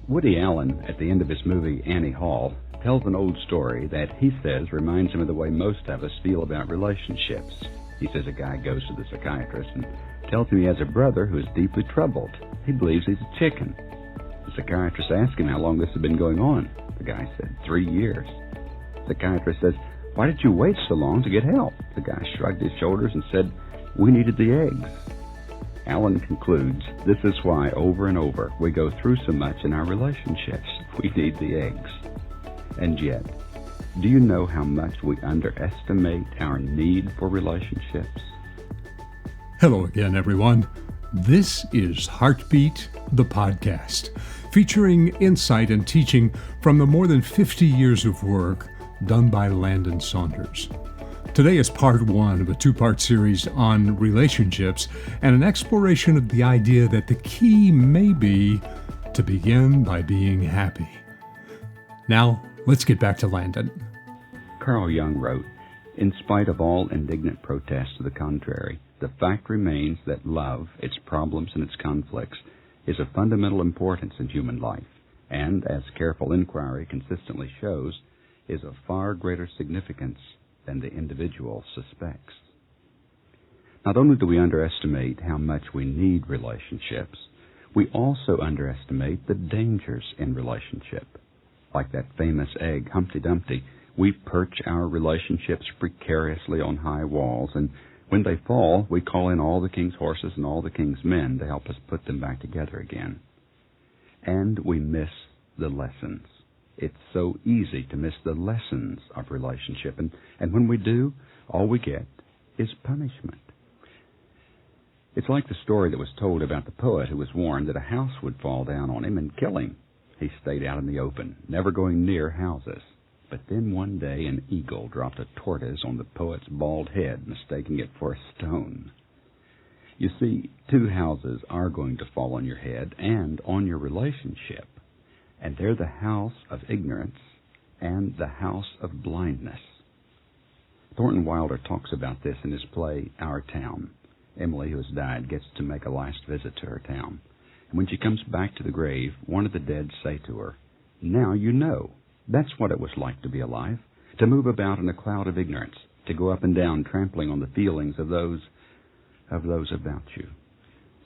Woody Allen, at the end of his movie Annie Hall, tells an old story that he says reminds him of the way most of us feel about relationships. He says a guy goes to the psychiatrist and tells him he has a brother who is deeply troubled. He believes he's a chicken. The psychiatrist asks him how long this had been going on. The guy said, 3 years. The psychiatrist says, why did you wait so long to get help? The guy shrugged his shoulders and said, we needed the eggs. Allen concludes, this is why over and over we go through so much in our relationships. We need the eggs. And yet, do you know how much we underestimate our need for relationships? Hello again, everyone. This is Heartbeat, the podcast, featuring insight and teaching from the more than 50 years of work done by Landon Saunders. Today is part one of a two-part series on relationships and an exploration of the idea that the key may be to begin by being happy. Now, let's get back to Landon. Carl Jung wrote, in spite of all indignant protests to the contrary, the fact remains that love, its problems and its conflicts, is of fundamental importance in human life, and, as careful inquiry consistently shows, is of far greater significance than the individual suspects. Not only do we underestimate how much we need relationships, we also underestimate the dangers in relationship. Like that famous egg, Humpty Dumpty, we perch our relationships precariously on high walls, and when they fall, we call in all the king's horses and all the king's men to help us put them back together again. And we miss the lessons. It's so easy to miss the lessons of relationship, and when we do, all we get is punishment. It's like the story that was told about the poet who was warned that a house would fall down on him and kill him. He stayed out in the open, never going near houses. But then one day an eagle dropped a tortoise on the poet's bald head, mistaking it for a stone. You see, two houses are going to fall on your head and on your relationship. And they're the house of ignorance and the house of blindness. Thornton Wilder talks about this in his play, Our Town. Emily, who has died, gets to make a last visit to her town. And when she comes back to the grave, one of the dead say to her, now you know. That's what it was like to be alive, to move about in a cloud of ignorance, to go up and down trampling on the feelings of those about you.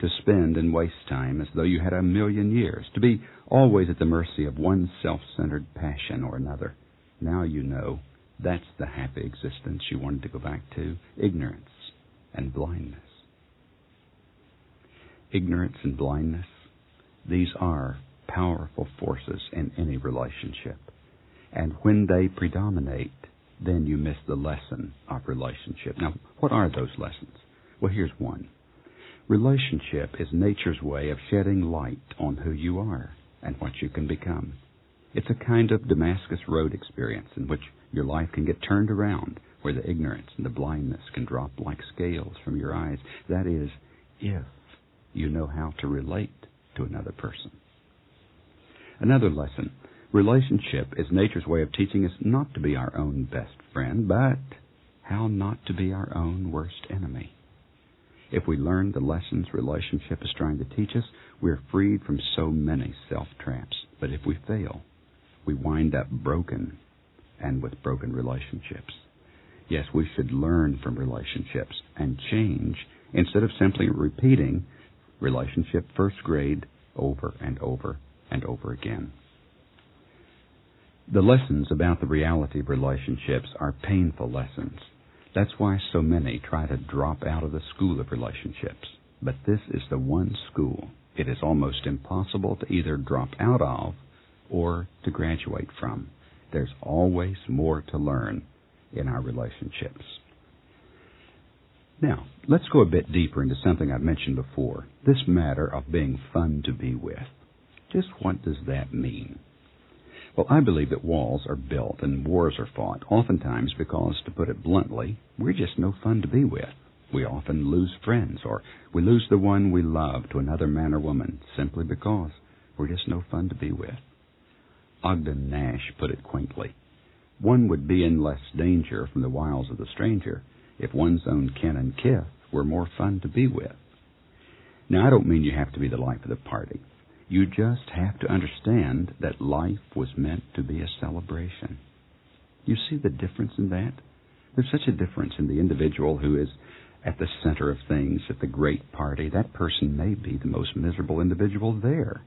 To spend and waste time as though you had 1,000,000 years, to be always at the mercy of one self-centered passion or another. Now you know that's the happy existence you wanted to go back to, ignorance and blindness. Ignorance and blindness, these are powerful forces in any relationship. And when they predominate, then you miss the lesson of relationship. Now, what are those lessons? Well, here's one. Relationship is nature's way of shedding light on who you are and what you can become. It's a kind of Damascus Road experience in which your life can get turned around, where the ignorance and the blindness can drop like scales from your eyes. That is, if you know how to relate to another person. Another lesson, relationship is nature's way of teaching us not to be our own best friend, but how not to be our own worst enemy. If we learn the lessons relationship is trying to teach us, we're freed from so many self-traps. But if we fail, we wind up broken and with broken relationships. Yes, we should learn from relationships and change instead of simply repeating relationship first grade over and over and over again. The lessons about the reality of relationships are painful lessons. That's why so many try to drop out of the school of relationships. But this is the one school it is almost impossible to either drop out of or to graduate from. There's always more to learn in our relationships. Now, let's go a bit deeper into something I've mentioned before, this matter of being fun to be with. Just what does that mean? Well, I believe that walls are built and wars are fought, oftentimes because, to put it bluntly, we're just no fun to be with. We often lose friends, or we lose the one we love to another man or woman, simply because we're just no fun to be with. Ogden Nash put it quaintly, one would be in less danger from the wiles of the stranger if one's own kin and kith were more fun to be with. Now, I don't mean you have to be the life of the party. You just have to understand that life was meant to be a celebration. You see the difference in that? There's such a difference in the individual who is at the center of things at the great party. That person may be the most miserable individual there.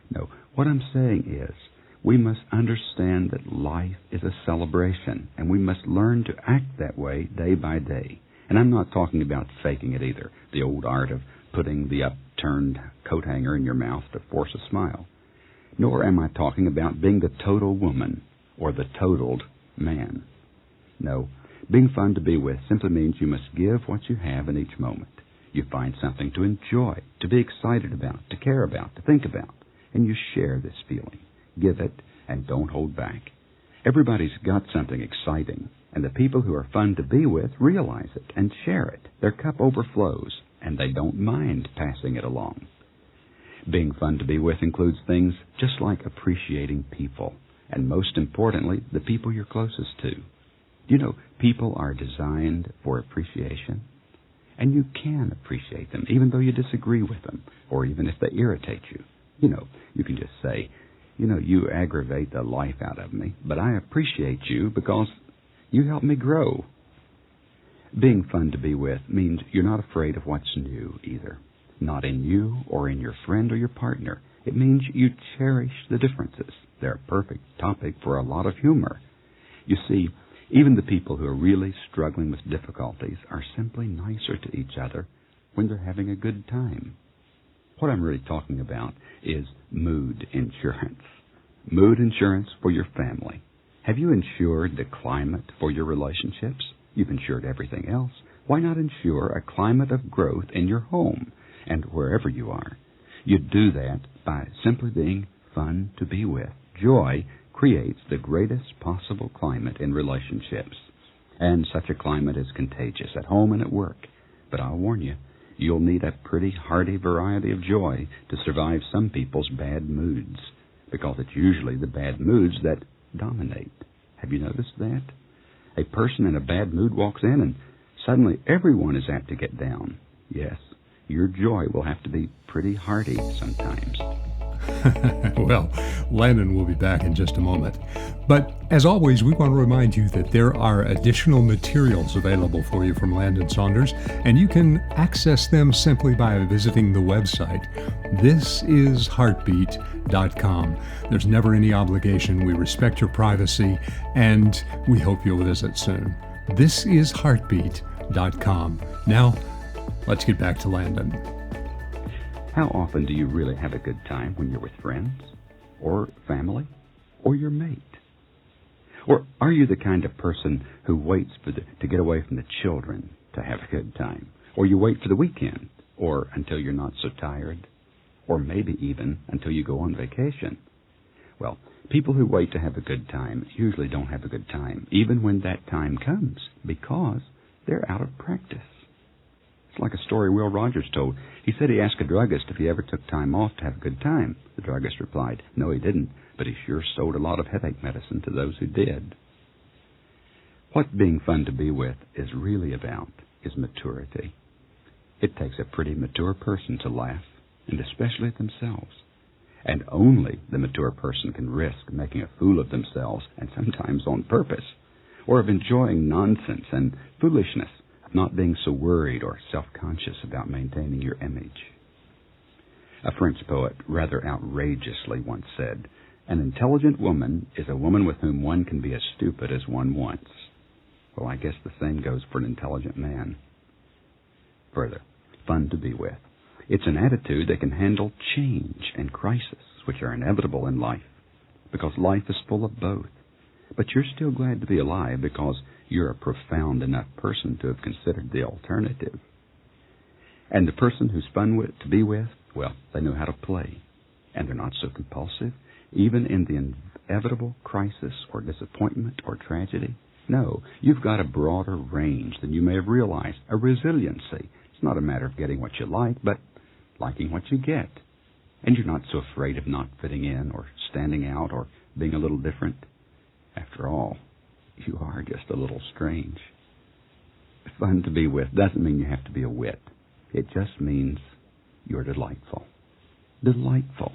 No, what I'm saying is we must understand that life is a celebration, and we must learn to act that way day by day. And I'm not talking about faking it either, the old art of putting the upturned coat hanger in your mouth to force a smile. Nor am I talking about being the total woman or the totaled man. No, being fun to be with simply means you must give what you have in each moment. You find something to enjoy, to be excited about, to care about, to think about, and you share this feeling. Give it, and don't hold back. Everybody's got something exciting, and the people who are fun to be with realize it and share it. Their cup overflows, and they don't mind passing it along. Being fun to be with includes things just like appreciating people, and most importantly, the people you're closest to. You know, people are designed for appreciation, and you can appreciate them, even though you disagree with them, or even if they irritate you. You know, you can just say, you aggravate the life out of me, but I appreciate you because you help me grow. Being fun to be with means you're not afraid of what's new either. Not in you or in your friend or your partner. It means you cherish the differences. They're a perfect topic for a lot of humor. You see, even the people who are really struggling with difficulties are simply nicer to each other when they're having a good time. What I'm really talking about is mood insurance. Mood insurance for your family. Have you insured the climate for your relationships? You've insured everything else. Why not insure a climate of growth in your home and wherever you are? You do that by simply being fun to be with. Joy creates the greatest possible climate in relationships. And such a climate is contagious at home and at work. But I'll warn you, you'll need a pretty hearty variety of joy to survive some people's bad moods, because it's usually the bad moods that dominate. Have you noticed that? A person in a bad mood walks in and suddenly everyone is apt to get down. Yes, your joy will have to be pretty hearty sometimes. Well, Landon will be back in just a moment. But as always, we want to remind you that there are additional materials available for you from Landon Saunders, and you can access them simply by visiting the website. thisisheartbeat.com. There's never any obligation. We respect your privacy, and we hope you'll visit soon. thisisheartbeat.com. Now, let's get back to Landon. How often do you really have a good time when you're with friends, or family, or your mate? Or are you the kind of person who waits to get away from the children to have a good time? Or you wait for the weekend, or until you're not so tired, or maybe even until you go on vacation? Well, people who wait to have a good time usually don't have a good time, even when that time comes, because they're out of practice. It's like a story Will Rogers told. He said he asked a druggist if he ever took time off to have a good time. The druggist replied, no, he didn't, but he sure sold a lot of headache medicine to those who did. What being fun to be with is really about is maturity. It takes a pretty mature person to laugh, and especially at themselves. And only the mature person can risk making a fool of themselves, and sometimes on purpose, or of enjoying nonsense and foolishness, not being so worried or self-conscious about maintaining your image. A French poet rather outrageously once said, an intelligent woman is a woman with whom one can be as stupid as one wants. Well, I guess the same goes for an intelligent man. Further, fun to be with. It's an attitude that can handle change and crisis, which are inevitable in life, because life is full of both. But you're still glad to be alive because you're a profound enough person to have considered the alternative. And the person who's fun to be with, well, they know how to play. And they're not so compulsive, even in the inevitable crisis or disappointment or tragedy. No, you've got a broader range than you may have realized, a resiliency. It's not a matter of getting what you like, but liking what you get. And you're not so afraid of not fitting in or standing out or being a little different. After all, you are just a little strange. Fun to be with doesn't mean you have to be a wit. It just means you're delightful. Delightful.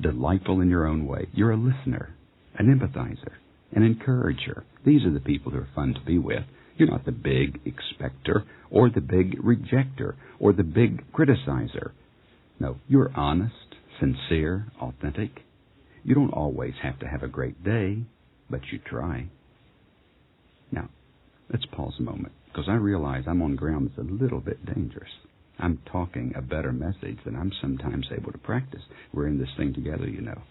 delightful in your own way. You're a listener, an empathizer, an encourager. These are the people who are fun to be with. You're not the big expector or the big rejecter or the big criticizer. No, you're honest, sincere, authentic. You don't always have to have a great day, but you try. Now, let's pause a moment, because I realize I'm on ground that's a little bit dangerous. I'm talking a better message than I'm sometimes able to practice. We're in this thing together, you know.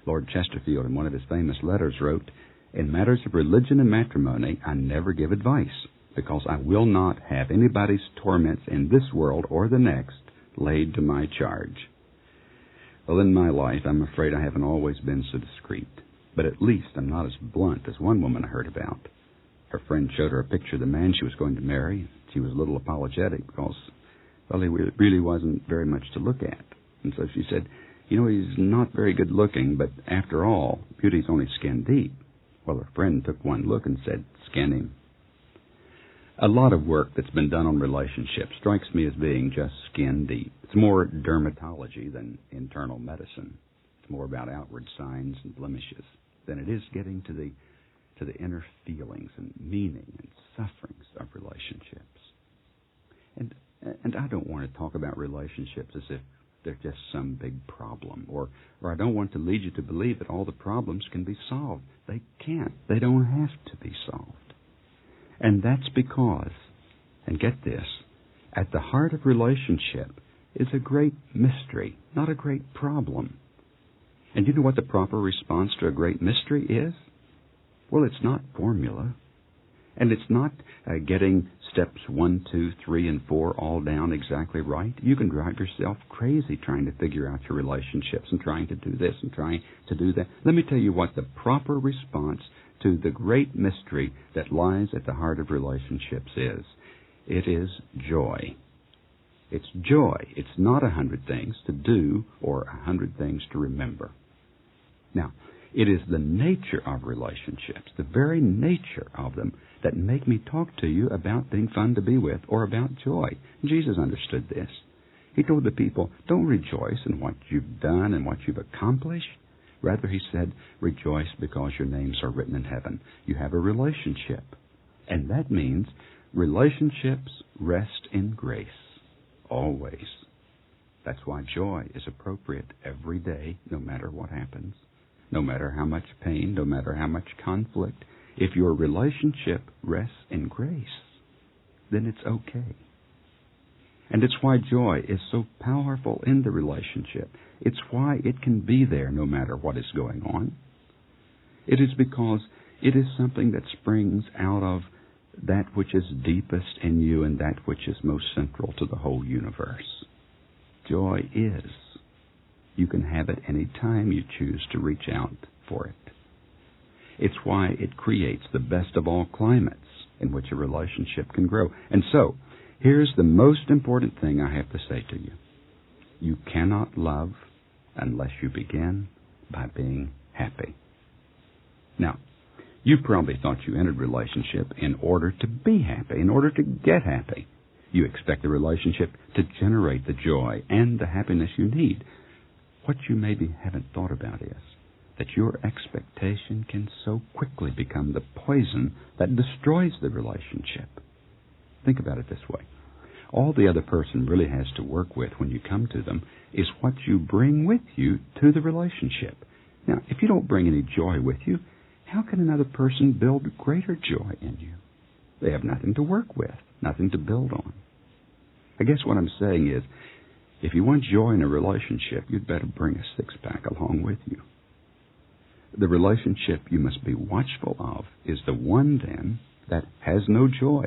Lord Chesterfield, in one of his famous letters, wrote, "In matters of religion and matrimony, I never give advice, because I will not have anybody's torments in this world or the next laid to my charge." Well, in my life, I'm afraid I haven't always been so discreet, but at least I'm not as blunt as one woman I heard about. Her friend showed her a picture of the man she was going to marry. She was a little apologetic because, well, he really wasn't very much to look at. And so she said, "You know, he's not very good looking, but after all, beauty's only skin deep." Well, her friend took one look and said, "Skin him." A lot of work that's been done on relationships strikes me as being just skin deep. It's more dermatology than internal medicine. It's more about outward signs and blemishes than it is getting to the inner feelings and meaning and sufferings of relationships. And I don't want to talk about relationships as if they're just some big problem, or I don't want to lead you to believe that all the problems can be solved. They can't. They don't have to be solved. And that's because, and get this, at the heart of relationship is a great mystery, not a great problem. And you know what the proper response to a great mystery is? Well, it's not formula. And it's not getting steps 1, 2, 3, and 4 all down exactly right. You can drive yourself crazy trying to figure out your relationships and trying to do this and trying to do that. Let me tell you what the proper response to the great mystery that lies at the heart of relationships is. It is joy. It's joy. It's not 100 things to do or 100 things to remember. Now, it is the nature of relationships, the very nature of them, that make me talk to you about being fun to be with or about joy. Jesus understood this. He told the people, don't rejoice in what you've done and what you've accomplished. Rather, he said, rejoice because your names are written in heaven. You have a relationship. And that means relationships rest in grace, always. That's why joy is appropriate every day, no matter what happens. No matter how much pain, no matter how much conflict, if your relationship rests in grace, then it's okay. And it's why joy is so powerful in the relationship. It's why it can be there no matter what is going on. It is because it is something that springs out of that which is deepest in you and that which is most central to the whole universe. Joy is. You can have it any time you choose to reach out for it. It's why it creates the best of all climates in which a relationship can grow. And so, here's the most important thing I have to say to you. You cannot love unless you begin by being happy. Now, you probably thought you entered relationship in order to be happy, in order to get happy. You expect the relationship to generate the joy and the happiness you need. What you maybe haven't thought about is that your expectation can so quickly become the poison that destroys the relationship. Think about it this way. All the other person really has to work with when you come to them is what you bring with you to the relationship. Now, if you don't bring any joy with you, how can another person build greater joy in you? They have nothing to work with, nothing to build on. I guess what I'm saying is, if you want joy in a relationship, you'd better bring a six-pack along with you. The relationship you must be watchful of is the one, then, that has no joy.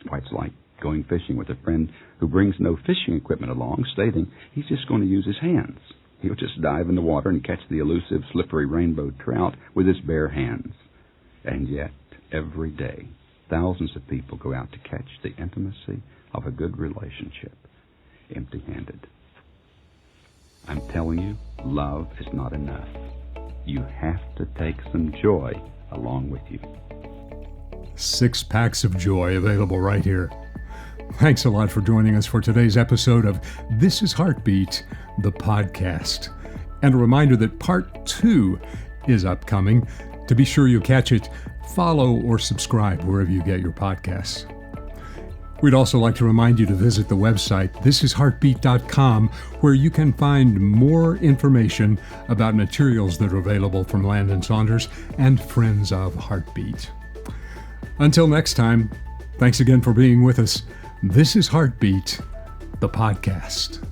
Why, it's like going fishing with a friend who brings no fishing equipment along, stating he's just going to use his hands. He'll just dive in the water and catch the elusive, slippery rainbow trout with his bare hands. And yet, every day, thousands of people go out to catch the intimacy of a good relationship empty-handed. I'm telling you, love is not enough. You have to take some joy along with you. 6 packs of joy available right here. Thanks a lot for joining us for today's episode of This is Heartbeat, the podcast. And a reminder that part 2 is upcoming. To be sure you catch it, follow or subscribe wherever you get your podcasts. We'd also like to remind you to visit the website thisisheartbeat.com, where you can find more information about materials that are available from Landon Saunders and Friends of Heartbeat. Until next time, thanks again for being with us. This is Heartbeat, the podcast.